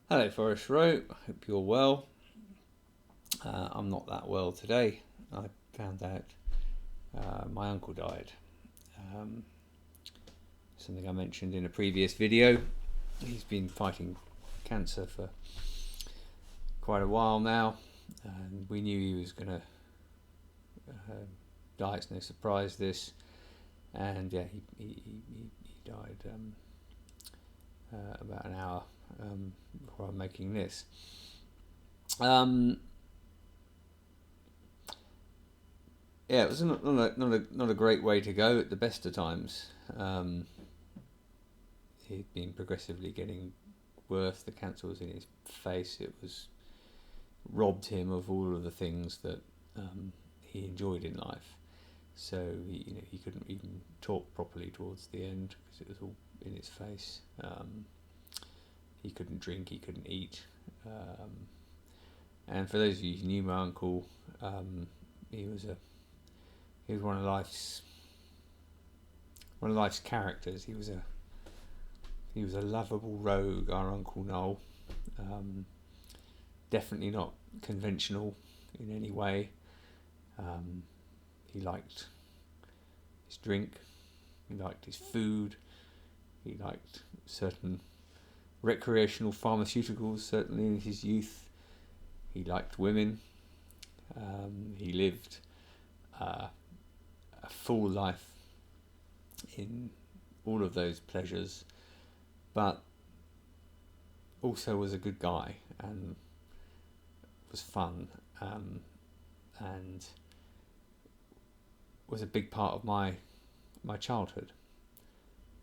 Hello, Forest Row. Hope you're well. I'm not that well today. I found out my uncle died. Um, Something I mentioned in a previous video. He's been fighting cancer for quite a while now, and we knew he was going to die. It's no surprise this, and yeah, he died about an hour before I'm making this. Um, yeah, it was not a great way to go at the best of times. He'd been progressively getting worse. The cancer was in his face. It was robbed him of all of the things that he enjoyed in life. So he couldn't even talk properly towards the end because it was all in his face. He couldn't drink. He couldn't eat. And for those of you who knew my uncle, he was a he was one of life's characters. He was a lovable rogue, our Uncle Noel. Definitely not conventional in any way. He liked his drink, he liked his food, he liked certain recreational pharmaceuticals, certainly in his youth. He liked women. He lived a full life in all of those pleasures, but also was a good guy and was fun, and was a big part of my childhood.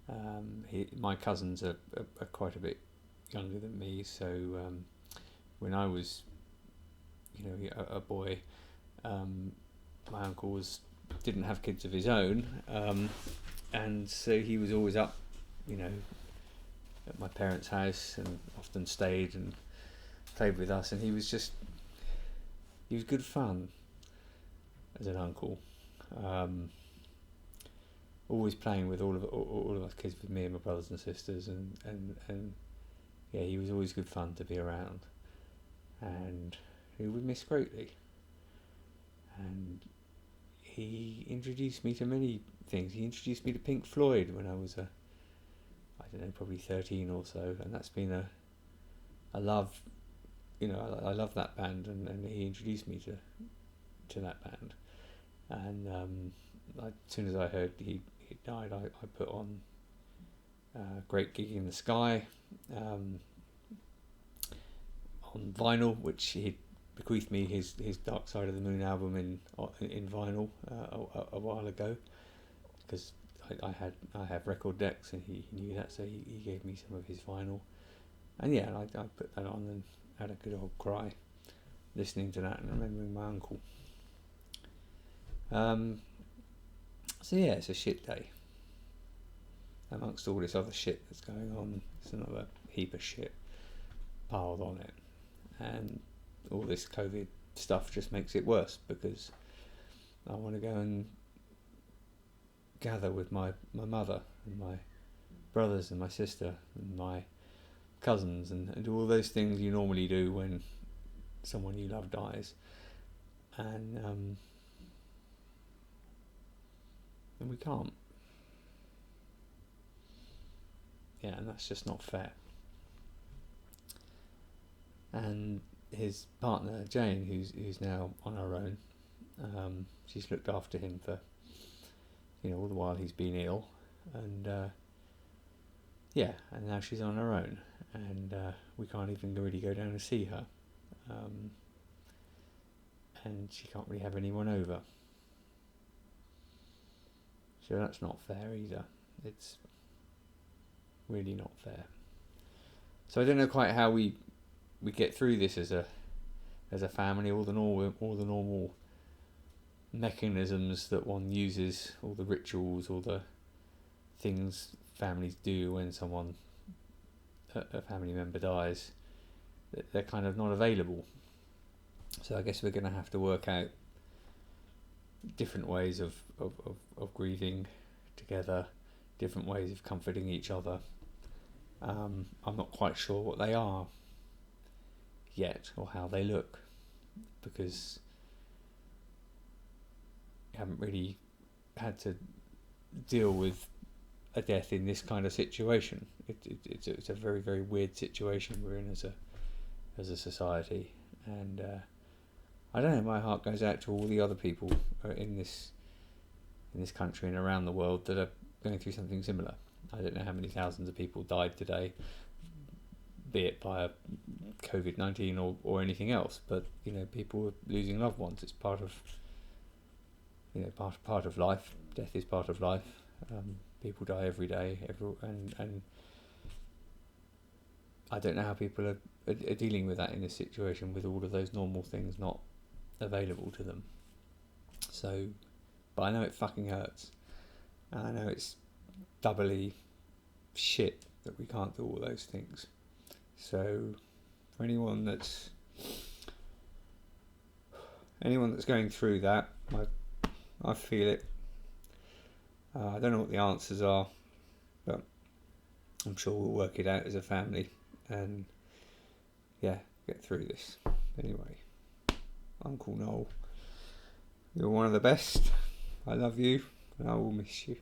My cousins are quite a bit younger than me, so when I was, a boy, my uncle didn't have kids of his own, and so he was always up, at my parents' house and often stayed and played with us, and he was good fun as an uncle. Always playing with all of us kids, with me and my brothers and sisters, and yeah, he was always good fun to be around, and who we miss greatly. And he introduced me to many things. He introduced me to Pink Floyd when I was I don't know, probably 13 or so, and that's been a love. I love that band, and he introduced me to that band. And as soon as I heard he died, I put on Great Gig in the Sky on vinyl, which he bequeathed me his Dark Side of the Moon album in vinyl a while ago, because I have record decks, and he knew that, so he gave me some of his vinyl, and yeah, I put that on and had a good old cry listening to that and remembering my uncle. So yeah, it's a shit day. Amongst all this other shit that's going on, it's another heap of shit piled on it, and all this COVID stuff just makes it worse, because I want to go and gather with my mother and my brothers and my sister and my cousins, and do all those things you normally do when someone you love dies, and we can't. Yeah, and that's just not fair. And his partner Jane, who's now on her own, she's looked after him for all the while he's been ill, and yeah, and now she's on her own, and we can't even really go down and see her, and she can't really have anyone over. So that's not fair either. It's really not fair. So I don't know quite how we get through this as a family. All the normal mechanisms that one uses, all the rituals, all the things families do when a family member dies, they're kind of not available. So I guess we're going to have to work out different ways of grieving together, different ways of comforting each other. I'm not quite sure what they are. yet, or how they look, because you haven't really had to deal with a death in this kind of situation. It's a very, very weird situation we're in as a society, and I don't know. My heart goes out to all the other people in this country and around the world that are going through something similar. I don't know how many thousands of people died today, be it by COVID-19 or anything else, but people are losing loved ones. It's part of part of life. Death is part of life. People die every day, and I don't know how people are dealing with that in this situation, with all of those normal things not available to them. So, but I know it fucking hurts, and I know it's doubly shit that we can't do all those things. So, for anyone that's going through that, I feel it. I don't know what the answers are, but I'm sure we'll work it out as a family and get through this. Anyway, Uncle Noel, you're one of the best. I love you and I will miss you.